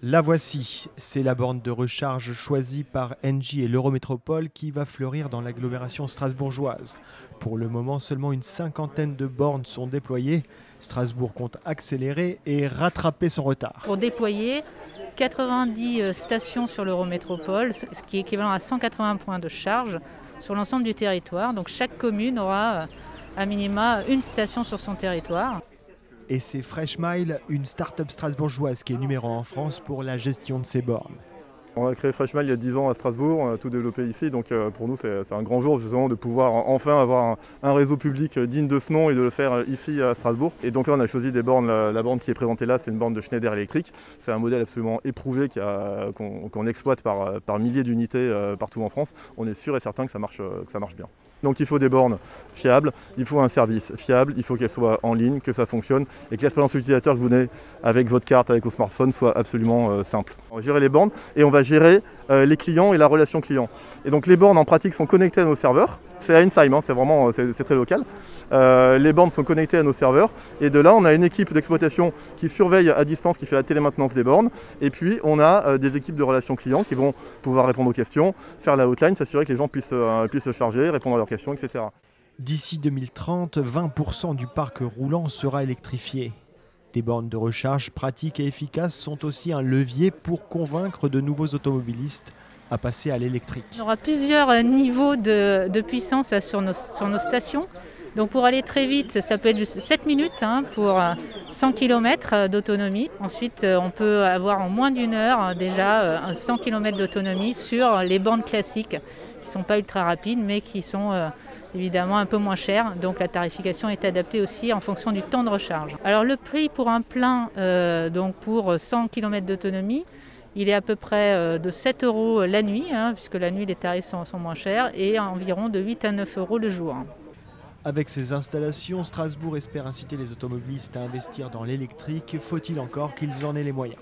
La voici, c'est la borne de recharge choisie par Engie et l'Eurométropole qui va fleurir dans l'agglomération strasbourgeoise. Pour le moment, seulement une cinquantaine de bornes sont déployées. Strasbourg compte accélérer et rattraper son retard. Pour déployer 90 stations sur l'Eurométropole, ce qui est équivalent à 180 points de charge sur l'ensemble du territoire. Donc chaque commune aura à minima une station sur son territoire. Et c'est Freshmile, une start-up strasbourgeoise qui est numéro 1 en France pour la gestion de ces bornes. On a créé Freshmile il y a 10 ans à Strasbourg, on a tout développé ici, donc pour nous c'est un grand jour justement de pouvoir enfin avoir un réseau public digne de ce nom et de le faire ici à Strasbourg. Et donc là on a choisi des bornes, la borne qui est présentée là c'est une borne de Schneider électrique, c'est un modèle absolument éprouvé qu'on exploite par milliers d'unités partout en France. On est sûr et certain que ça marche bien. Donc il faut des bornes fiables, il faut un service fiable, il faut qu'elles soient en ligne, que ça fonctionne et que l'expérience utilisateur que vous venez avec votre carte, avec vos smartphones soit absolument simple. On va gérer les bornes et on va gérer les clients et la relation client. Et donc les bornes en pratique sont connectées à nos serveurs. C'est à Insheim, c'est très local. Les bornes sont connectées à nos serveurs et de là on a une équipe d'exploitation qui surveille à distance, qui fait la télémaintenance des bornes et puis on a des équipes de relations clients qui vont pouvoir répondre aux questions, faire la hotline, s'assurer que les gens puissent se charger, répondre à leurs questions, etc. D'ici 2030, 20% du parc roulant sera électrifié. Des bornes de recharge pratiques et efficaces sont aussi un levier pour convaincre de nouveaux automobilistes à passer à l'électrique. On aura plusieurs niveaux de puissance sur nos stations. Donc pour aller très vite, ça peut être juste 7 minutes pour 100 km d'autonomie. Ensuite, on peut avoir en moins d'une heure déjà 100 km d'autonomie sur les bornes classiques qui ne sont pas ultra rapides mais qui sont évidemment un peu moins chères. Donc la tarification est adaptée aussi en fonction du temps de recharge. Alors le prix pour un plein, donc pour 100 km d'autonomie, il est à peu près de 7 € la nuit, puisque la nuit les tarifs sont moins chers, et environ de 8 à 9 € le jour. Avec ces installations, Strasbourg espère inciter les automobilistes à investir dans l'électrique. Faut-il encore qu'ils en aient les moyens ?